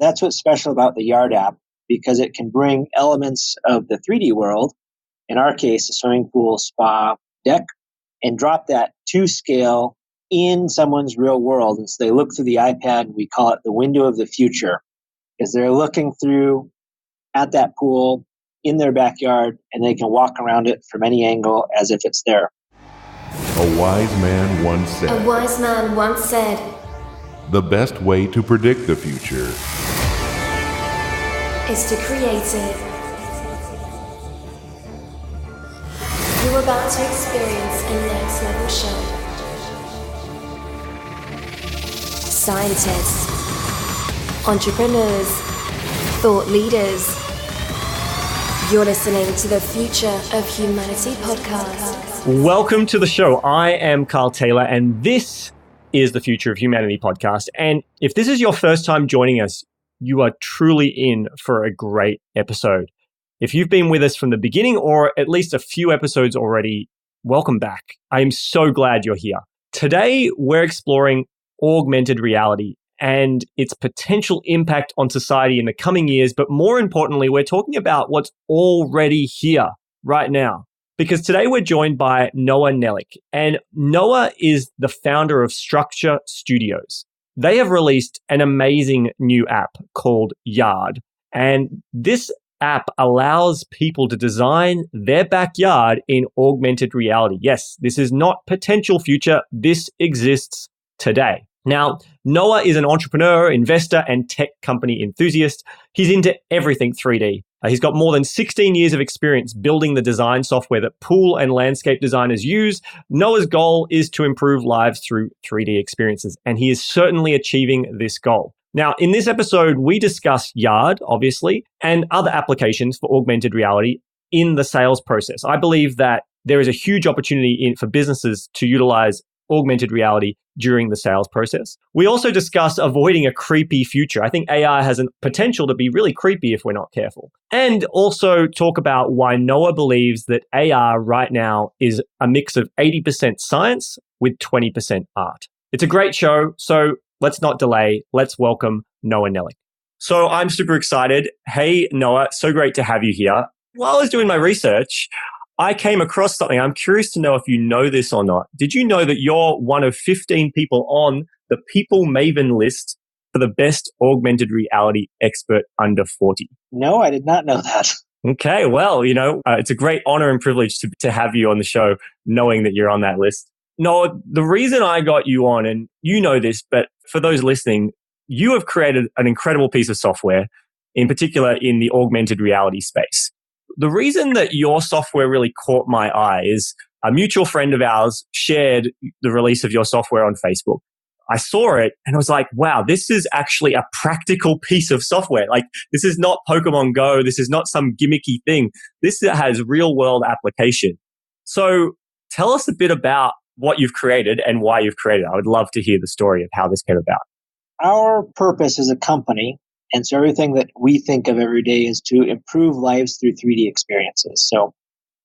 That's what's special about the Yard app, because it can bring elements of the 3D world, in our case, a swimming pool, spa, deck, and drop that to scale in someone's real world. And so they look through the iPad, we call it the window of the future, because they're looking through at that pool in their backyard, and they can walk around it from any angle as if it's there. A wise man once said, the best way to predict the future is to create it. You're about to experience a next level show. Scientists, entrepreneurs, thought leaders. You're listening to the Future of Humanity podcast. Welcome to the show. I am Carl Taylor, and this is the Future of Humanity podcast. And if this is your first time joining us, you are truly in for a great episode. If you've been with us from the beginning or at least a few episodes already, welcome back. I am so glad you're here. Today, we're exploring augmented reality and its potential impact on society in the coming years. But more importantly, we're talking about what's already here right now. Because today we're joined by Noah Nehlich. And Noah is the founder of Structure Studios. They have released an amazing new app called Yard. And this app allows people to design their backyard in augmented reality. Yes, this is not potential future. This exists today. Now, Noah is an entrepreneur, investor, and tech company enthusiast. He's into everything 3D. He's got more than 16 years of experience building the design software that pool and landscape designers use. Noah's goal is to improve lives through 3D experiences, and he is certainly achieving this goal. Now, in this episode, we discuss Yard, obviously, and other applications for augmented reality in the sales process. I believe that there is a huge opportunity for businesses to utilize augmented reality during the sales process. We also discuss avoiding a creepy future. I think AI has a potential to be really creepy if we're not careful. And also talk about why Noah believes that AR right now is a mix of 80% science with 20% art. It's a great show, so let's not delay. Let's welcome Noah Nehlich. So I'm super excited. Hey, Noah, so great to have you here. While I was doing my research, I came across something. I'm curious to know if you know this or not. Did you know that you're one of 15 people on the People Maven list for the best augmented reality expert under 40? No, I did not know that. Okay, well, it's a great honor and privilege to have you on the show, knowing that you're on that list. Noah, the reason I got you on, and you know this, but for those listening, you have created an incredible piece of software, in particular in the augmented reality space. The reason that your software really caught my eye is a mutual friend of ours shared the release of your software on Facebook. I saw it and I was like, wow, this is actually a practical piece of software. Like, this is not Pokemon Go. This is not some gimmicky thing. This has real world application. So tell us a bit about what you've created and why you've created it. I would love to hear the story of how this came about. Our purpose as a company, and so everything that we think of every day, is to improve lives through 3D experiences. So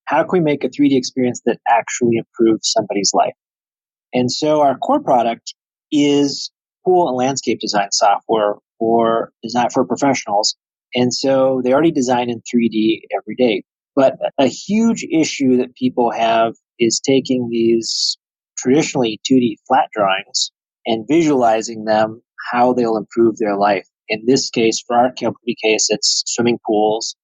how can we make a 3D experience that actually improves somebody's life? And so our core product is pool and landscape design software for design for professionals. And so they already design in 3D every day. But a huge issue that people have is taking these traditionally 2D flat drawings and visualizing them, how they'll improve their life. In this case, for our company case, it's swimming pools,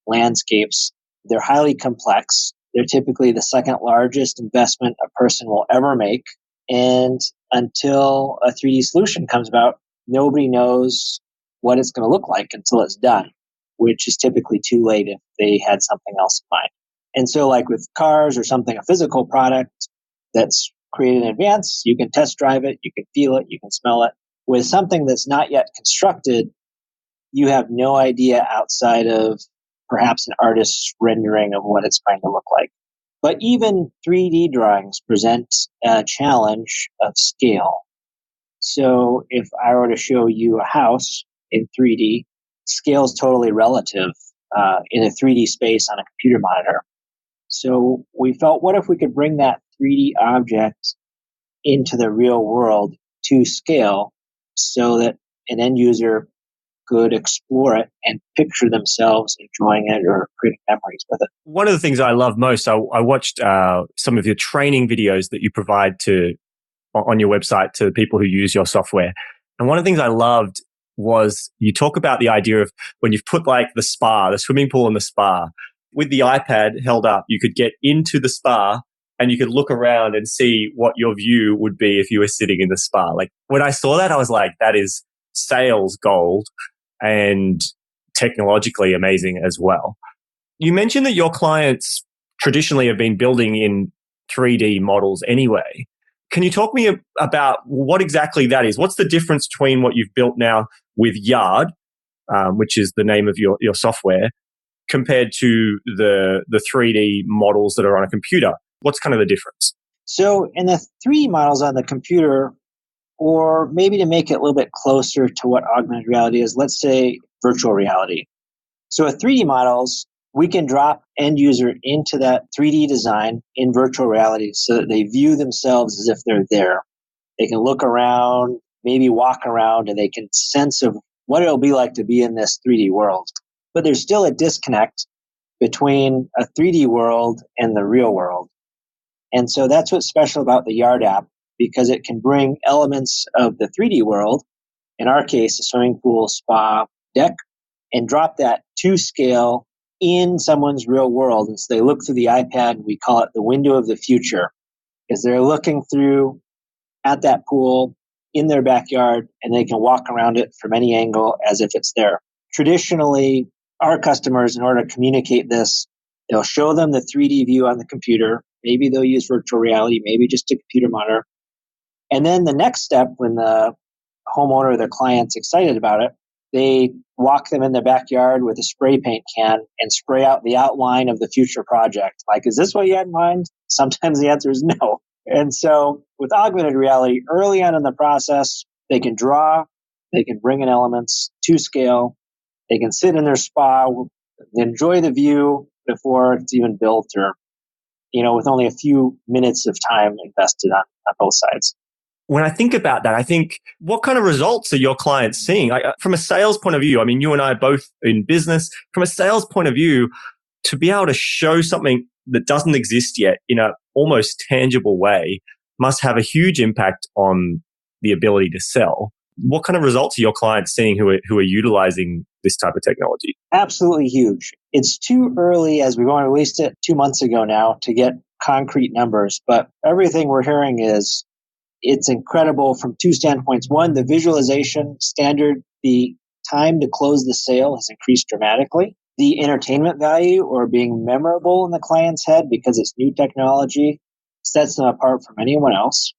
landscapes. They're highly complex. They're typically the second largest investment a person will ever make. And until a 3D solution comes about, nobody knows what it's going to look like until it's done, which is typically too late if they had something else in mind. And so like with cars or something, a physical product that's created in advance, you can test drive it, you can feel it, you can smell it. With something that's not yet constructed, you have no idea outside of perhaps an artist's rendering of what it's going to look like. But even 3D drawings present a challenge of scale. So if I were to show you a house in 3D, scale is totally relative in a 3D space on a computer monitor. So we felt, what if we could bring that 3D object into the real world to scale, so that an end user could explore it and picture themselves enjoying it or creating memories with it. One of the things I love most, I watched some of your training videos that you provide on your website to people who use your software. And one of the things I loved was you talk about the idea of when you've put like the swimming pool and the spa, with the iPad held up, you could get into the spa and you could look around and see what your view would be if you were sitting in the spa. Like when I saw that, I was like, that is sales gold and technologically amazing as well. You mentioned that your clients traditionally have been building in 3D models anyway. Can you talk me about what exactly that is? What's the difference between what you've built now with Yard, which is the name of your software, compared to the 3D models that are on a computer? What's kind of the difference? So in the 3D models on the computer, or maybe to make it a little bit closer to what augmented reality is, let's say virtual reality. So with 3D models, we can drop end user into that 3D design in virtual reality so that they view themselves as if they're there. They can look around, maybe walk around, and they can sense of what it'll be like to be in this 3D world. But there's still a disconnect between a 3D world and the real world. And so that's what's special about the Yard app, because it can bring elements of the 3D world, in our case, a swimming pool, spa, deck, and drop that to scale in someone's real world. And so they look through the iPad, we call it the window of the future, because they're looking through at that pool in their backyard and they can walk around it from any angle as if it's there. Traditionally, our customers, in order to communicate this, they'll show them the 3D view on the computer. Maybe they'll use virtual reality, maybe just a computer monitor. And then the next step, when the homeowner or their client's excited about it, they walk them in their backyard with a spray paint can and spray out the outline of the future project. Like, is this what you had in mind? Sometimes the answer is no. And so with augmented reality, early on in the process, they can draw, they can bring in elements to scale, they can sit in their spa, enjoy the view before it's even built, or, with only a few minutes of time invested on both sides. When I think about that, I think, what kind of results are your clients seeing? From a sales point of view, I mean, you and I are both in business. From a sales point of view, to be able to show something that doesn't exist yet in a almost tangible way must have a huge impact on the ability to sell. What kind of results are your clients seeing who are utilizing this type of technology? Absolutely huge. It's too early, as we've only released it 2 months ago now, to get concrete numbers, but everything we're hearing is it's incredible from two standpoints. One, the visualization standard, the time to close the sale has increased dramatically. The entertainment value, or being memorable in the client's head because it's new technology, sets them apart from anyone else.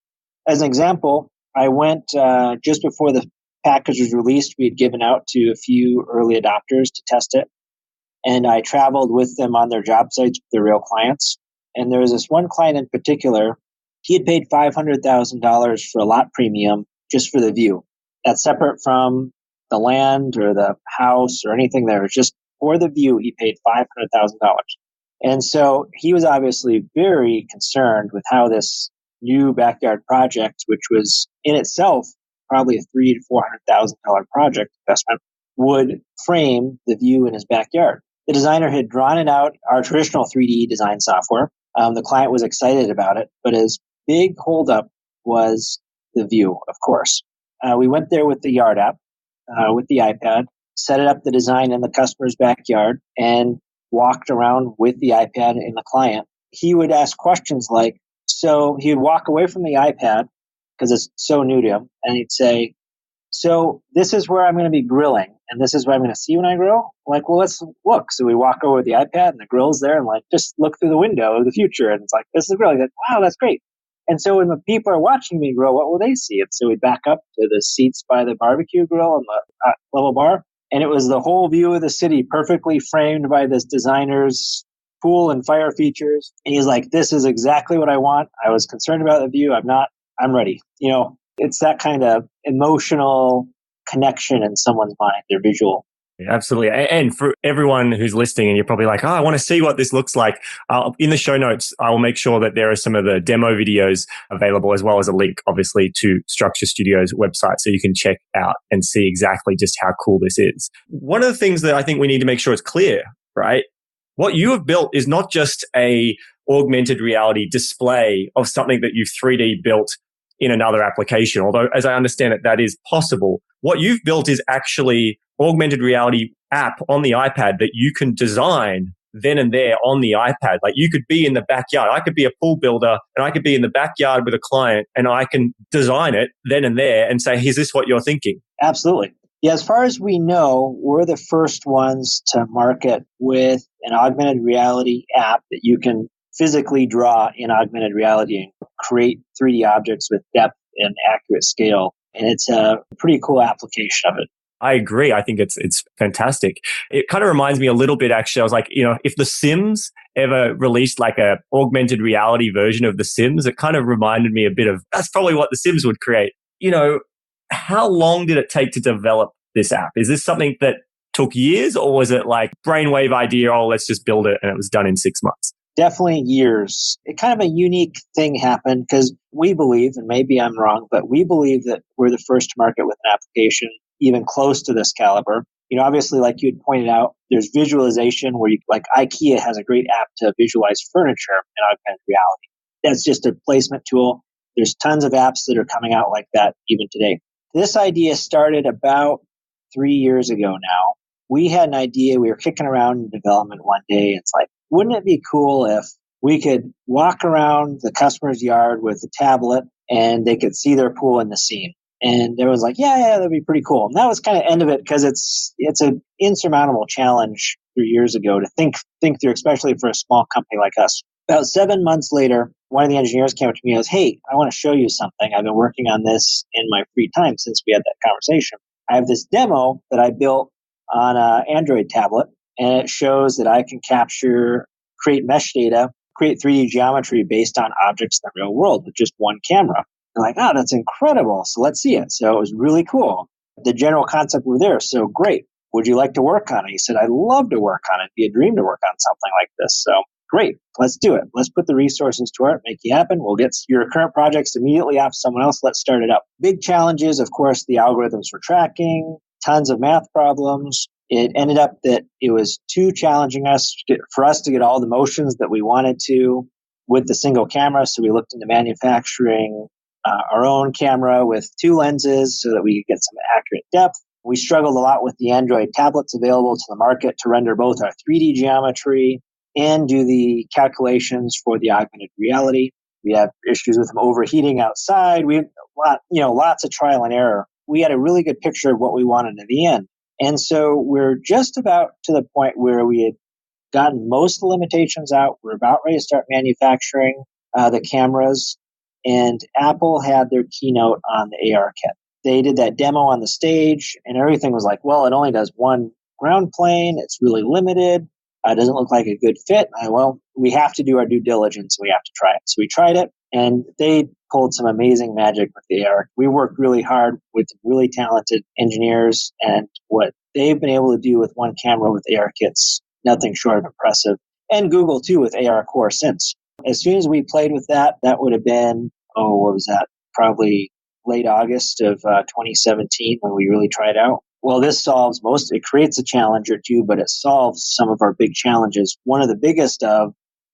As an example, I went just before the package was released, we had given out to a few early adopters to test it. And I traveled with them on their job sites with their real clients. And there was this one client in particular. He had paid $500,000 for a lot premium just for the view. That's separate from the land or the house or anything there. It's just for the view, he paid $500,000. And so he was obviously very concerned with how this new backyard project, which was in itself probably a $300,000 to $400,000 project investment, would frame the view in his backyard. The designer had drawn it out, our traditional 3D design software. The client was excited about it, but his big holdup was the view, of course. We went there with the Yard app, with the iPad, set it up the design in the customer's backyard, and walked around with the iPad and the client. He would ask questions like, so he would walk away from the iPad because it's so new to him, and he'd say, so this is where I'm going to be grilling, and this is what I'm going to see when I grill. I'm like, well, let's look. So we walk over with the iPad, and the grill's there, and just look through the window of the future, and it's like, this is the grill. He's like, wow, that's great. And so when the people are watching me grill, what will they see? And so we back up to the seats by the barbecue grill and the level bar, and it was the whole view of the city, perfectly framed by this designer's pool and fire features. And he's like, this is exactly what I want. I was concerned about the view. I'm ready. It's that kind of emotional connection in someone's mind, their visual. Absolutely. And for everyone who's listening, and you're probably like, oh, I want to see what this looks like. In the show notes, I will make sure that there are some of the demo videos available, as well as a link, obviously, to Structure Studio's website so you can check out and see exactly just how cool this is. One of the things that I think we need to make sure is clear, right? What you have built is not just a augmented reality display of something that you've 3D built in another application. Although, as I understand it, that is possible. What you've built is actually augmented reality app on the iPad that you can design then and there on the iPad. Like you could be in the backyard. I could be a pool builder and I could be in the backyard with a client and I can design it then and there and say, is this what you're thinking? Absolutely. Yeah, as far as we know, we're the first ones to market with an augmented reality app that you can physically draw in augmented reality and create 3D objects with depth and accurate scale. And it's a pretty cool application of it. I agree. I think it's fantastic. It kind of reminds me a little bit, actually. I was like, if The Sims ever released like a augmented reality version of The Sims, it kind of reminded me a bit of, that's probably what The Sims would create. How long did it take to develop this app? Is this something that took years, or was it like brainwave idea, oh, let's just build it, and it was done in 6 months? Definitely years. It kind of a unique thing happened because we believe, and maybe I'm wrong, but we believe that we're the first to market with an application even close to this caliber. Obviously, like you had pointed out, there's visualization where like IKEA has a great app to visualize furniture in augmented reality. That's just a placement tool. There's tons of apps that are coming out like that even today. This idea started about 3 years ago now. We had an idea. We were kicking around in development one day. It's like, wouldn't it be cool if we could walk around the customer's yard with a tablet and they could see their pool in the scene? And everyone's like, yeah, that'd be pretty cool. And that was kind of end of it because it's an insurmountable challenge 3 years ago to think through, especially for a small company like us. About 7 months later, one of the engineers came up to me and goes, hey, I want to show you something. I've been working on this in my free time since we had that conversation. I have this demo that I built on an Android tablet, and it shows that I can create mesh data, create 3D geometry based on objects in the real world with just one camera. I'm like, oh, that's incredible. So let's see it. So it was really cool. The general concept was there. So great. Would you like to work on it? He said, I'd love to work on it. It'd be a dream to work on something like this. So great. Let's do it. Let's put the resources to it, make it happen. We'll get your current projects immediately off someone else. Let's start it up. Big challenges, of course, the algorithms for tracking, tons of math problems. It ended up that it was too challenging for us to get all the motions that we wanted to with the single camera. So we looked into manufacturing our own camera with 2 lenses so that we could get some accurate depth. We struggled a lot with the Android tablets available to the market to render both our 3D geometry and do the calculations for the augmented reality. We have issues with them overheating outside. We have lots of trial and error. We had a really good picture of what we wanted at the end. And so we're just about to the point where we had gotten most of the limitations out. We're about ready to start manufacturing the cameras. And Apple had their keynote on the AR kit. They did that demo on the stage, and everything was like, well, it only does one ground plane. It's really limited. It doesn't look like a good fit. We have to do our due diligence. We have to try it. So we tried it, and they pulled some amazing magic with the AR. We worked really hard with really talented engineers, and what they've been able to do with one camera with AR kits, nothing short of impressive. And Google, too, with AR Core since. As soon as we played with that, that would have been, what was that? Probably late August of 2017 when we really tried out. Well, this solves it creates a challenge or two, but it solves some of our big challenges. One of the biggest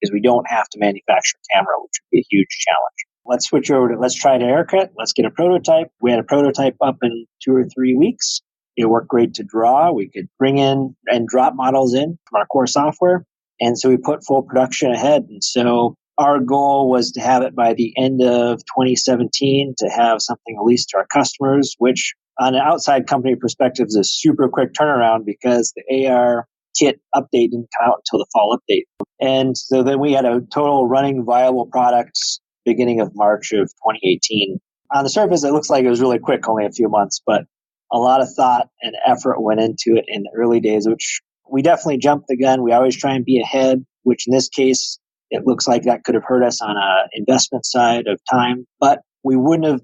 is we don't have to manufacture a camera, which would be a huge challenge. Let's switch over let's try to AirCut. Let's get a prototype. We had a prototype up in 2 or 3 weeks. It worked great to draw. We could bring in and drop models in from our core software. And so we put full production ahead. And so our goal was to have it by the end of 2017 to have something released to our customers, which on an outside company perspective is a super quick turnaround because the AR kit update didn't come out until the fall update. And so then we had a total running viable product beginning of March of 2018. On the surface, it looks like it was really quick, only a few months, but a lot of thought and effort went into it in the early days, which we definitely jumped the gun. We always try and be ahead, which in this case, it looks like that could have hurt us on an investment side of time, but we wouldn't have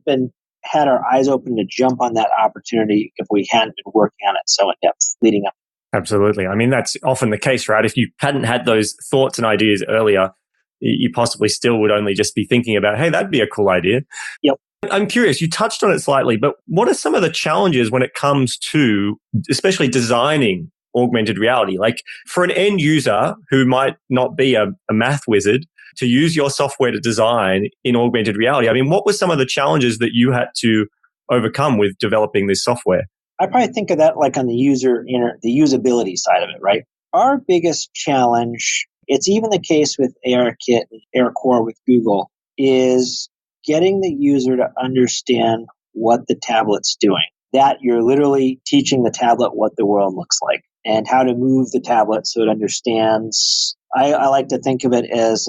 had our eyes open to jump on that opportunity if we hadn't been working on it so in depth leading up. Absolutely. I mean, that's often the case, right? If you hadn't had those thoughts and ideas earlier, you possibly still would only just be thinking about, hey, that'd be a cool idea. Yep. I'm curious, you touched on it slightly, but what are some of the challenges when it comes to especially designing augmented reality? Like for an end user who might not be a math wizard to use your software to design in augmented reality, I mean, what were some of the challenges that you had to overcome with developing this software? I probably think of that like on the the usability side of it, right? Our biggest challenge, it's even the case with ARKit and AirCore with Google, is getting the user to understand what the tablet's doing. That you're literally teaching the tablet what the world looks like and how to move the tablet so it understands. I like to think of it as,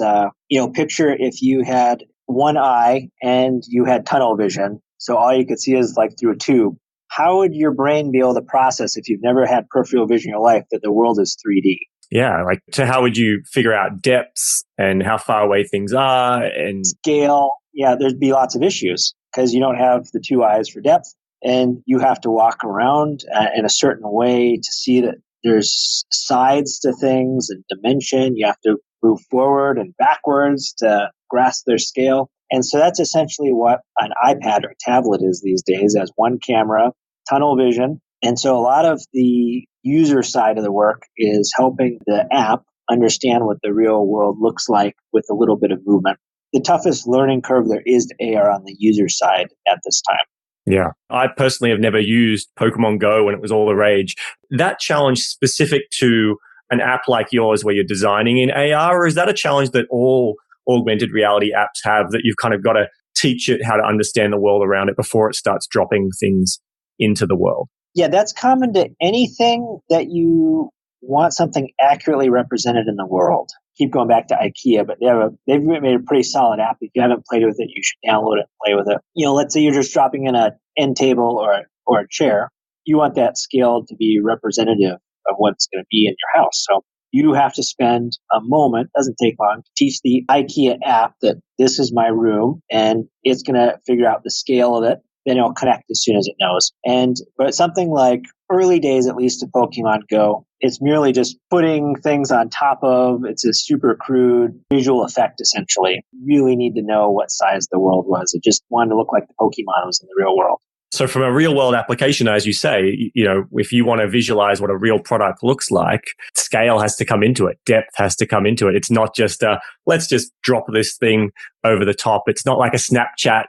picture if you had one eye and you had tunnel vision. So all you could see is like through a tube. How would your brain be able to process if you've never had peripheral vision in your life that the world is 3D? Yeah, like so how would you figure out depths and how far away things are and scale? Yeah, there'd be lots of issues because you don't have the two eyes for depth and you have to walk around in a certain way to see that there's sides to things and dimension. You have to move forward and backwards to grasp their scale. And so that's essentially what an iPad or tablet is these days, as one camera, tunnel vision. And so a lot of the user side of the work is helping the app understand what the real world looks like with a little bit of movement. The toughest learning curve there is to AR on the user side at this time. Yeah. I personally have never used Pokemon Go when it was all the rage. That challenge specific to an app like yours where you're designing in AR, or is that a challenge that all augmented reality apps have that you've kind of got to teach it how to understand the world around it before it starts dropping things into the world? Yeah, that's common to anything that you want something accurately represented in the world. Keep going back to IKEA, but they've made a pretty solid app. If you haven't played with it, you should download it and play with it. Let's say you're just dropping in an end table or a chair. You want that scale to be representative of what's going to be in your house. So you do have to spend a moment, doesn't take long, to teach the IKEA app that this is my room and it's going to figure out the scale of it. Then it'll connect as soon as it knows. But something like early days, at least of Pokemon Go, it's merely just putting things on top of, it's a super crude visual effect, essentially. You really need to know what size the world was. It just wanted to look like the Pokemon was in the real world. So from a real world application, as you say, if you want to visualize what a real product looks like, scale has to come into it. Depth has to come into it. It's not just, let's just drop this thing over the top. It's not like a Snapchat,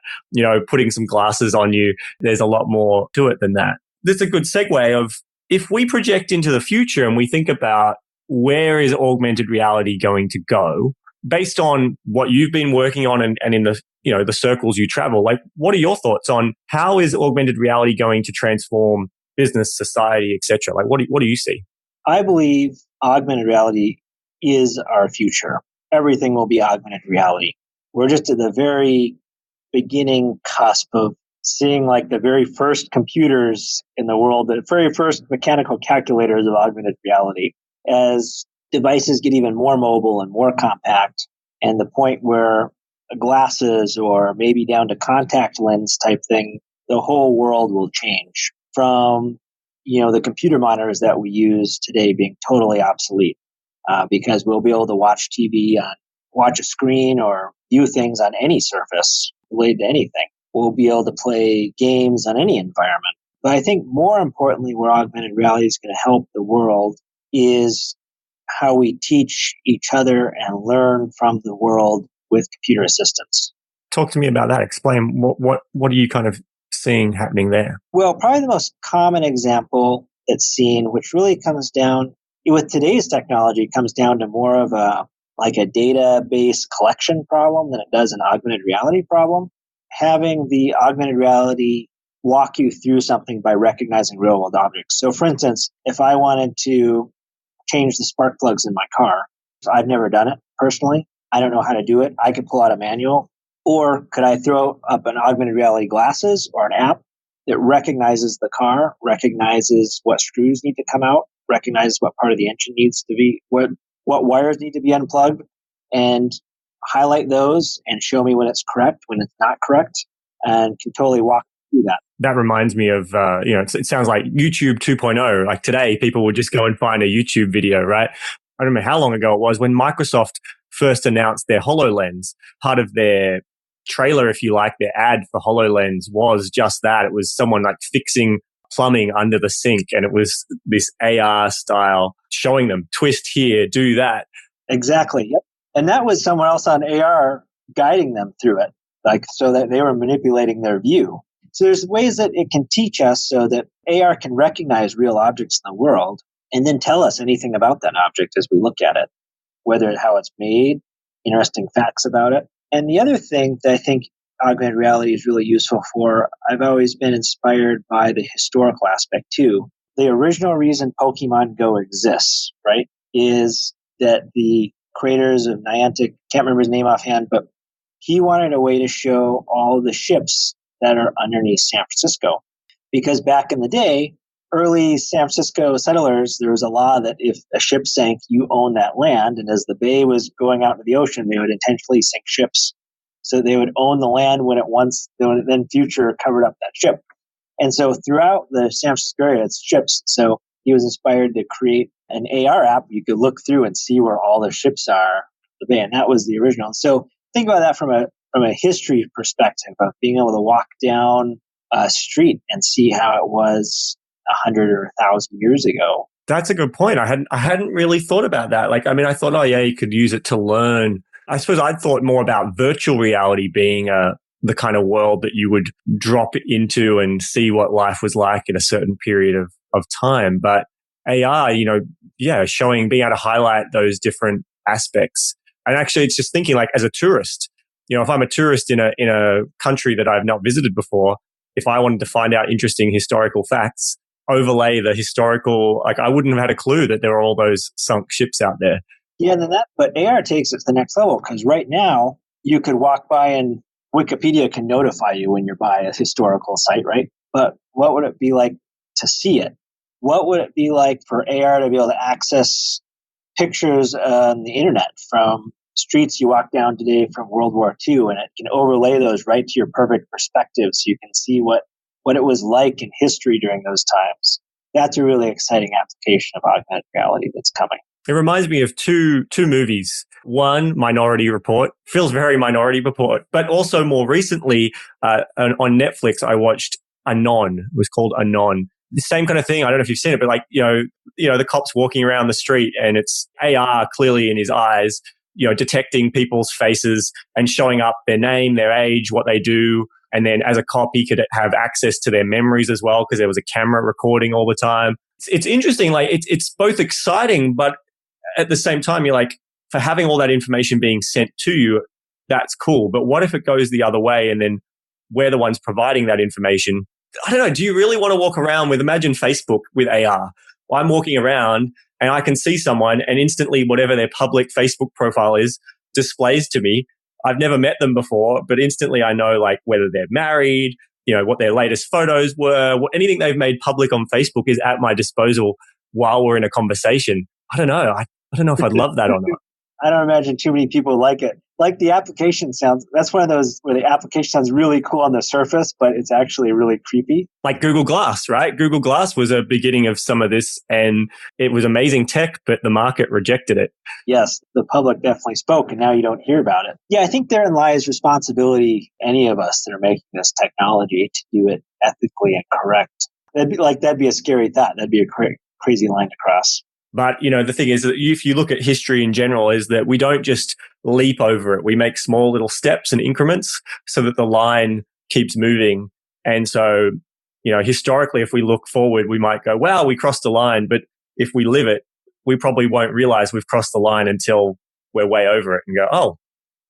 putting some glasses on you. There's a lot more to it than that. That's a good segue of if we project into the future and we think about where is augmented reality going to go based on what you've been working on and in the the circles you travel, like what are your thoughts on how is augmented reality going to transform business, society, etc.? Like what do you see? I believe augmented reality is our future. Everything will be augmented reality. We're just at the very beginning cusp of seeing like the very first computers in the world, the very first mechanical calculators of augmented reality. As devices get even more mobile and more compact, and the point where glasses or maybe down to contact lens type thing, the whole world will change from, the computer monitors that we use today being totally obsolete because we'll be able to watch TV watch a screen or view things on any surface related to anything. We'll be able to play games on any environment. But I think more importantly, where augmented reality is going to help the world is how we teach each other and learn from the world with computer assistance. Talk to me about that. Explain what are you kind of seeing happening there? Well, probably the most common example that's seen, which really comes down with today's technology, comes down to more of a database collection problem than it does an augmented reality problem. Having the augmented reality walk you through something by recognizing real world objects. So for instance, if I wanted to change the spark plugs in my car, I've never done it personally. I don't know how to do it. I could pull out a manual. Or could I throw up an augmented reality glasses or an app that recognizes the car, recognizes what screws need to come out, recognizes what part of the engine needs to be, what wires need to be unplugged, and highlight those and show me when it's correct, when it's not correct, and can totally walk do that. That reminds me of, it sounds like YouTube 2.0. Like today, people would just go and find a YouTube video, right? I don't know how long ago it was when Microsoft first announced their HoloLens. Part of their trailer, if you like, their ad for HoloLens was just that. It was someone like fixing plumbing under the sink, and it was this AR style showing them twist here, do that. Exactly. Yep. And that was someone else on AR guiding them through it, like so that they were manipulating their view. So there's ways that it can teach us so that AR can recognize real objects in the world and then tell us anything about that object as we look at it, whether how it's made, interesting facts about it. And the other thing that I think augmented reality is really useful for, I've always been inspired by the historical aspect too. The original reason Pokemon Go exists, right, is that the creators of Niantic, can't remember his name offhand, but he wanted a way to show all the ships that are underneath San Francisco. Because back in the day, early San Francisco settlers, there was a law that if a ship sank, you own that land. And as the bay was going out into the ocean, they would intentionally sink ships. So they would own the land when it then future covered up that ship. And so throughout the San Francisco area, it's ships. So he was inspired to create an AR app you could look through and see where all the ships are, the bay. And that was the original. So think about that from a history perspective of being able to walk down a street and see how it was 100 or 1,000 years ago. That's a good point. I hadn't really thought about that. Like, I mean, I thought, oh yeah, you could use it to learn. I suppose I'd thought more about virtual reality being the kind of world that you would drop into and see what life was like in a certain period of time. But AR, being able to highlight those different aspects. And actually, it's just thinking like as a tourist, if I'm a tourist in a country that I've not visited before, if I wanted to find out interesting historical facts, overlay the historical, like I wouldn't have had a clue that there were all those sunk ships out there. Yeah, but AR takes it to the next level because right now you could walk by and Wikipedia can notify you when you're by a historical site, right? But what would it be like to see it? What would it be like for AR to be able to access pictures on the internet from streets you walk down today from World War II, and it can overlay those right to your perfect perspective so you can see what it was like in history during those times. That's a really exciting application of augmented reality that's coming. It reminds me of two movies. One, Minority Report, feels very Minority Report, but also more recently on Netflix, I watched Anon. It was called Anon. The same kind of thing. I don't know if you've seen it, but like, the cops walking around the street and it's AR clearly in his eyes, detecting people's faces and showing up their name, their age, what they do. And then as a cop, he could have access to their memories as well because there was a camera recording all the time. It's interesting. Like it's both exciting, but at the same time, you're like, for having all that information being sent to you, that's cool. But what if it goes the other way and then we're the ones providing that information? I don't know. Do you really want to walk around with, imagine Facebook with AR? Well, I'm walking around and I can see someone and instantly whatever their public Facebook profile is displays to me. I've never met them before, but instantly I know like whether they're married, what their latest photos were, anything they've made public on Facebook is at my disposal while we're in a conversation. I don't know. I don't know if I'd love that or not. I don't imagine too many people like it. Like the application sounds, that's one of those where the application sounds really cool on the surface, but it's actually really creepy. Like Google Glass, right? Google Glass was a beginning of some of this and it was amazing tech, but the market rejected it. Yes, the public definitely spoke and now you don't hear about it. Yeah, I think therein lies responsibility, any of us that are making this technology, to do it ethically and correct. That'd be a scary thought. That'd be a crazy line to cross. But, the thing is that if you look at history in general is that we don't just leap over it. We make small little steps and increments so that the line keeps moving. And so, historically, if we look forward, we might go, wow, we crossed the line. But if we live it, we probably won't realize we've crossed the line until we're way over it and go, oh,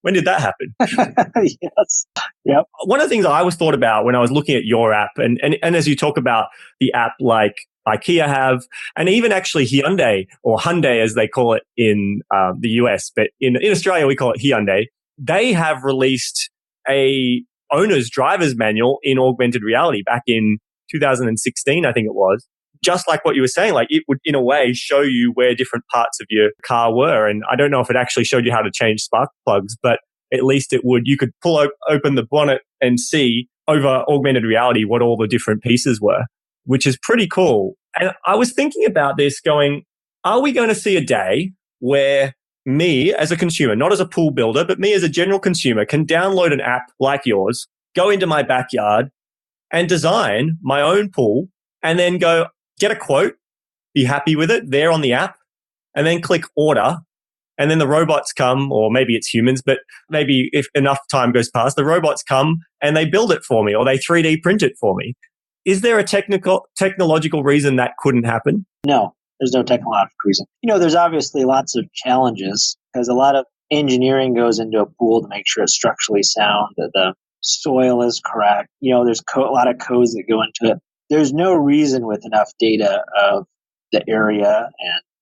when did that happen? Yes. Yep. One of the things I always thought about when I was looking at your app and as you talk about the app like IKEA have, and even actually Hyundai or Hyundai as they call it in the US, but in Australia we call it Hyundai. They have released a owner's driver's manual in augmented reality back in 2016, I think it was. Just like what you were saying, like it would in a way show you where different parts of your car were. And I don't know if it actually showed you how to change spark plugs, but at least it would. You could pull open the bonnet and see over augmented reality what all the different pieces were, which is pretty cool. And I was thinking about this going, are we going to see a day where me as a consumer, not as a pool builder, but me as a general consumer can download an app like yours, go into my backyard and design my own pool and then go get a quote, be happy with it there on the app, and then click order. And then the robots come, or maybe it's humans, but maybe if enough time goes past, the robots come and they build it for me or they 3D print it for me. Is there a technological reason that couldn't happen? No, there's no technological reason. There's obviously lots of challenges because a lot of engineering goes into a pool to make sure it's structurally sound, that the soil is correct. There's a lot of codes that go into it. There's no reason with enough data of the area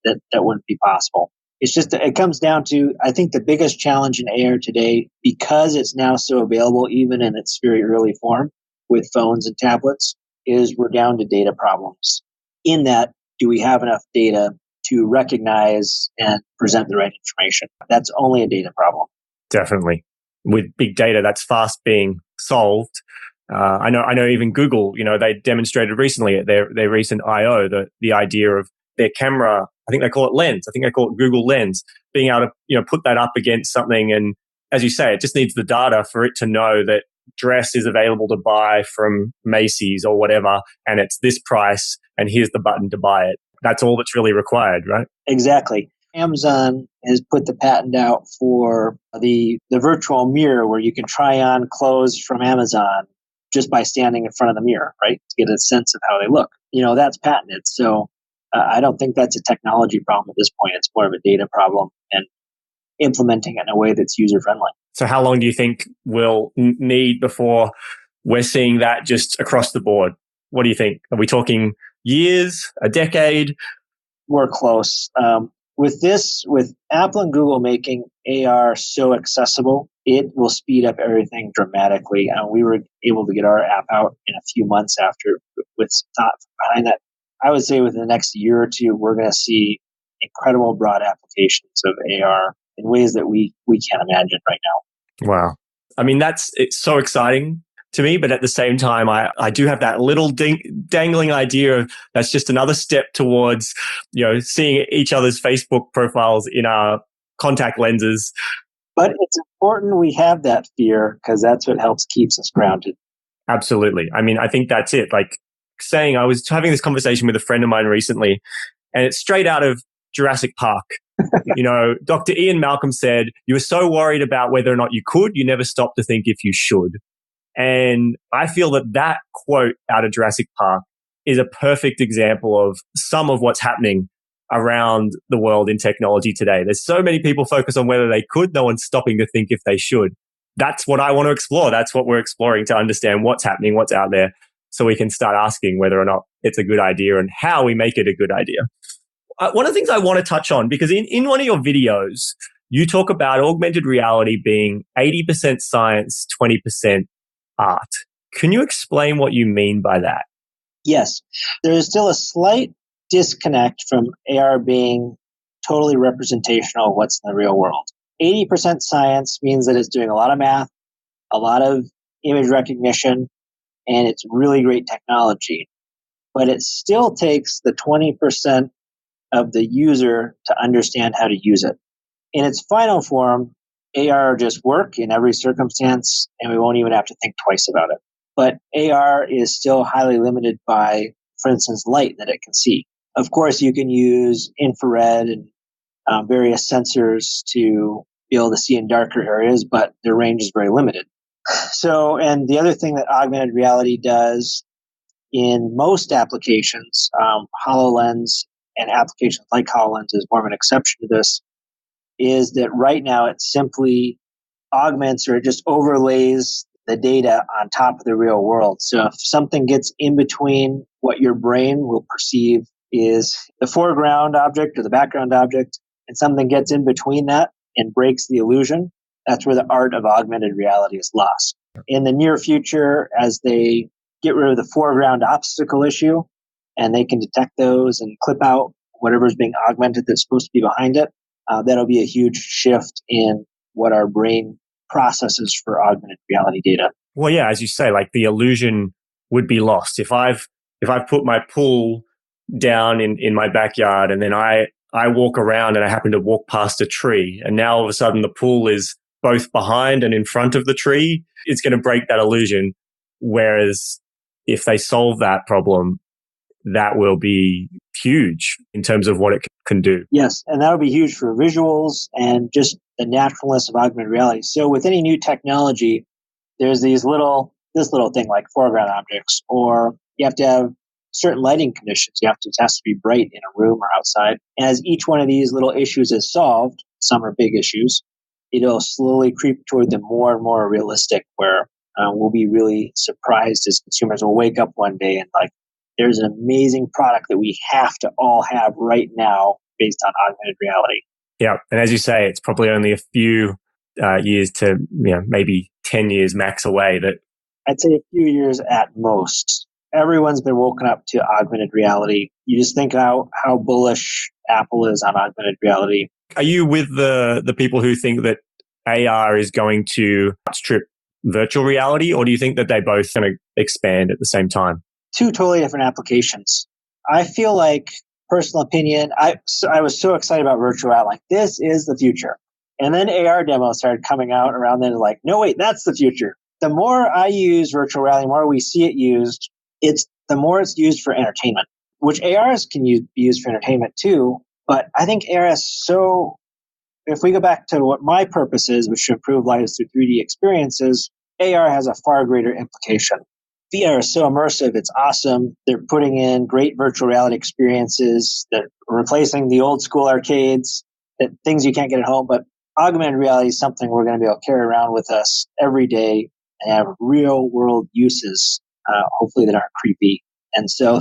and that wouldn't be possible. It's just, it comes down to, I think the biggest challenge in AR today, because it's now so available, even in its very early form with phones and tablets, is we're down to data problems. In that, do we have enough data to recognize and present the right information? That's only a data problem. Definitely. With big data, that's fast being solved. I know even Google, they demonstrated recently at their recent I/O the idea of their camera, I think they call it Lens. I think they call it Google Lens, being able to, put that up against something. And as you say, it just needs the data for it to know that dress is available to buy from Macy's or whatever, and it's this price, and here's the button to buy it. That's all that's really required, right? Exactly. Amazon has put the patent out for the virtual mirror where you can try on clothes from Amazon just by standing in front of the mirror, right? To get a sense of how they look. That's patented. So I don't think that's a technology problem at this point. It's more of a data problem and implementing it in a way that's user-friendly. So how long do you think we'll need before we're seeing that just across the board? What do you think? Are we talking years, a decade? We're close. With Apple and Google making AR so accessible, it will speed up everything dramatically. We were able to get our app out in a few months after with some thought behind that. I would say within the next year or two, we're going to see incredible broad applications of AR in ways that we can't imagine right now. Wow. I mean, it's so exciting to me, but at the same time, I do have that little dangling idea of that's just another step towards, seeing each other's Facebook profiles in our contact lenses. But it's important we have that fear because that's what helps keeps us grounded. Absolutely. I mean, I think that's it. Like saying, I was having this conversation with a friend of mine recently, and it's straight out of Jurassic Park. Dr. Ian Malcolm said, you were so worried about whether or not you could, you never stopped to think if you should. And I feel that quote out of Jurassic Park is a perfect example of some of what's happening around the world in technology today. There's so many people focused on whether they could, no one's stopping to think if they should. That's what I want to explore. That's what we're exploring, to understand what's happening, what's out there, so we can start asking whether or not it's a good idea and how we make it a good idea. One of the things I want to touch on, because in one of your videos, you talk about augmented reality being 80% science, 20% art. Can you explain what you mean by that? Yes. There is still a slight disconnect from AR being totally representational of what's in the real world. 80% science means that it's doing a lot of math, a lot of image recognition, and it's really great technology. But it still takes the 20% of the user to understand how to use it. In its final form, AR just work in every circumstance, and we won't even have to think twice about it. But AR is still highly limited by, for instance, light that it can see. Of course, you can use infrared and various sensors to be able to see in darker areas, but their range is very limited. So, and the other thing that augmented reality does in most applications, HoloLens and applications like HoloLens is more of an exception to this, is that right now it simply augments or it just overlays the data on top of the real world. So if something gets in between what your brain will perceive is the foreground object or the background object, and something gets in between that and breaks the illusion, that's where the art of augmented reality is lost. In the near future, as they get rid of the foreground obstacle issue, and they can detect those and clip out whatever's being augmented that's supposed to be behind it, that'll be a huge shift in what our brain processes for augmented reality data. Well, yeah, as you say, like the illusion would be lost. If I've put my pool down in my backyard and then I walk around and I happen to walk past a tree and now all of a sudden the pool is both behind and in front of the tree, it's going to break that illusion. Whereas if they solve that problem, that will be huge in terms of what it can do. Yes, and that would be huge for visuals and just the naturalness of augmented reality. So with any new technology, there's this little thing like foreground objects, or you have to have certain lighting conditions. It has to be bright in a room or outside. And as each one of these little issues is solved, some are big issues, it'll slowly creep toward the more and more realistic, where we'll be really surprised as consumers will wake up one day and like, there's an amazing product that we have to all have right now based on augmented reality. Yeah. And as you say, it's probably only a few years to maybe 10 years max away. That I'd say a few years at most. Everyone's been woken up to augmented reality. You just think how bullish Apple is on augmented reality. Are you with the people who think that AR is going to outstrip virtual reality, or do you think that they both going to expand at the same time? Two totally different applications. I feel like, personal opinion, I was so excited about virtual reality. Like, this is the future. And then AR demos started coming out around then, like, no, wait, that's the future. The more I use virtual reality, the more we see it used, the more it's used for entertainment, which ARs can be used for entertainment too. But I think AR is so, if we go back to what my purpose is, which is to improve lives through 3D experiences, AR has a far greater implication. VR is so immersive. It's awesome. They're putting in great virtual reality experiences. They're replacing the old school arcades, things you can't get at home. But augmented reality is something we're going to be able to carry around with us every day and have real world uses, hopefully that aren't creepy. And so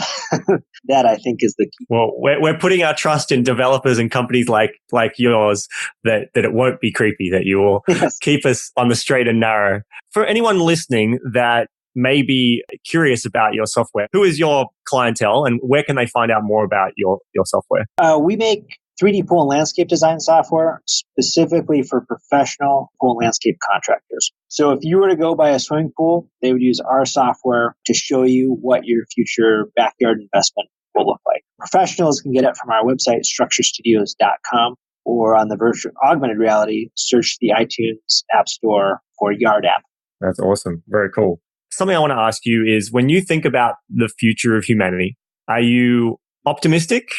that, I think, is the key. Well, we're putting our trust in developers and companies like yours that it won't be creepy, that you will keep us on the straight and narrow. For anyone listening that may be curious about your software, who is your clientele and where can they find out more about your software? We make 3D pool and landscape design software specifically for professional pool and landscape contractors. So if you were to go buy a swimming pool, they would use our software to show you what your future backyard investment will look like. Professionals can get it from our website, structurestudios.com, or on the virtual augmented reality, search the iTunes App Store for Yard app. That's awesome. Very cool. Something I want to ask you is, when you think about the future of humanity, are you optimistic,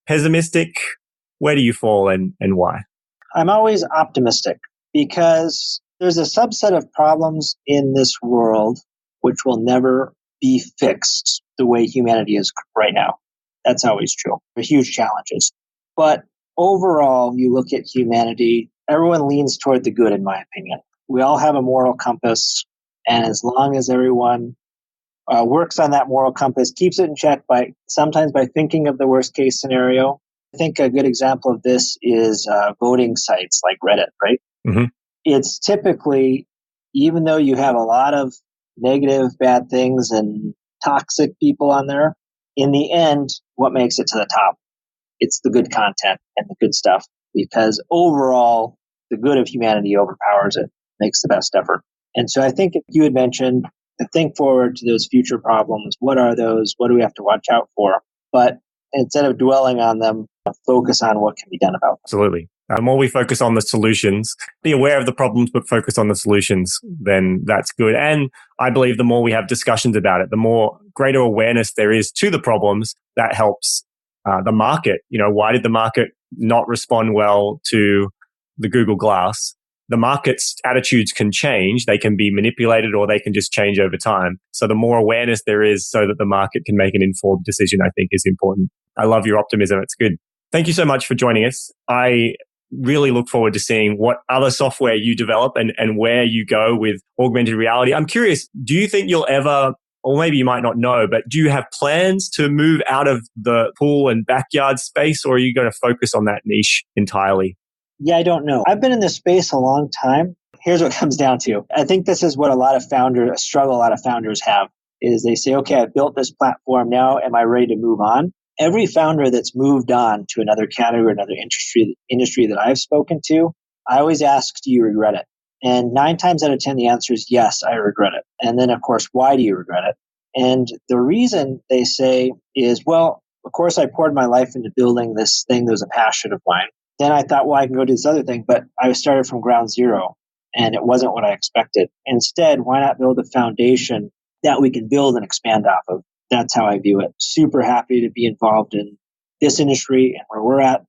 pessimistic? Where do you fall and why? I'm always optimistic because there's a subset of problems in this world which will never be fixed the way humanity is right now. That's always true. There are huge challenges. But overall, you look at humanity, everyone leans toward the good, in my opinion. We all have a moral compass. And as long as everyone works on that moral compass, keeps it in check sometimes by thinking of the worst case scenario. I think a good example of this is voting sites like Reddit, right? Mm-hmm. It's typically, even though you have a lot of negative, bad things and toxic people on there, in the end, what makes it to the top? It's the good content and the good stuff, because overall, the good of humanity overpowers it, makes the best effort. And so I think if you had mentioned to think forward to those future problems, what are those? What do we have to watch out for? But instead of dwelling on them, focus on what can be done about them. Absolutely. The more we focus on the solutions, be aware of the problems, but focus on the solutions, then that's good. And I believe the more we have discussions about it, the more greater awareness there is to the problems, that helps the market. Why did the market not respond well to the Google Glass? The market's attitudes can change. They can be manipulated or they can just change over time. So the more awareness there is so that the market can make an informed decision, I think is important. I love your optimism. It's good. Thank you so much for joining us. I really look forward to seeing what other software you develop and where you go with augmented reality. I'm curious, do you think you'll ever, or maybe you might not know, but do you have plans to move out of the pool and backyard space, or are you going to focus on that niche entirely? Yeah, I don't know. I've been in this space a long time. Here's what it comes down to. I think this is what a lot of founders have, is they say, okay, I've built this platform. Now, am I ready to move on? Every founder that's moved on to another category, another industry that I've spoken to, I always ask, do you regret it? And 9 times out of 10, the answer is yes, I regret it. And then, of course, why do you regret it? And the reason they say is, well, of course, I poured my life into building this thing that was a passion of mine. Then I thought, well, I can go do this other thing, but I started from ground zero and it wasn't what I expected. Instead, why not build a foundation that we can build and expand off of? That's how I view it. Super happy to be involved in this industry and where we're at.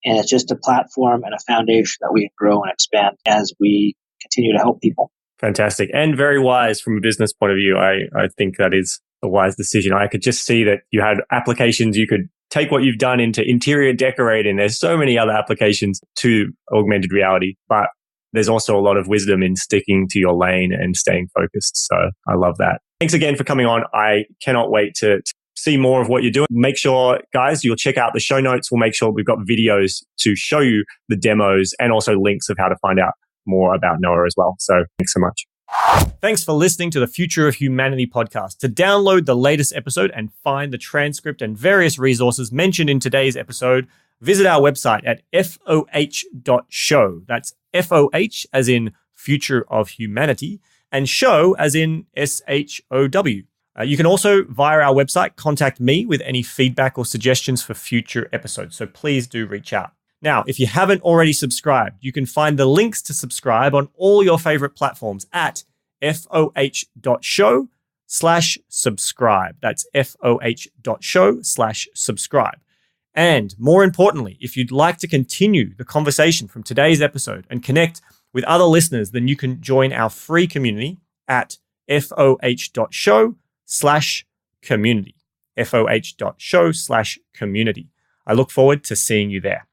And it's just a platform and a foundation that we can grow and expand as we continue to help people. Fantastic. And very wise from a business point of view. I think that is a wise decision. I could just see that you had applications you could take what you've done into interior decorating. There's so many other applications to augmented reality, but there's also a lot of wisdom in sticking to your lane and staying focused. So I love that. Thanks again for coming on. I cannot wait to see more of what you're doing. Make sure, guys, you'll check out the show notes. We'll make sure we've got videos to show you the demos and also links of how to find out more about Noah as well. So thanks so much. Thanks for listening to the Future of Humanity podcast. To download the latest episode and find the transcript and various resources mentioned in today's episode, visit our website at foh.show. That's FOH as in Future of Humanity and show as in SHOW. You can also, via our website, contact me with any feedback or suggestions for future episodes. So please do reach out. Now, if you haven't already subscribed, you can find the links to subscribe on all your favorite platforms at foh.show/subscribe. That's foh.show/subscribe. And more importantly, if you'd like to continue the conversation from today's episode and connect with other listeners, then you can join our free community at foh.show/community. foh.show/community. I look forward to seeing you there.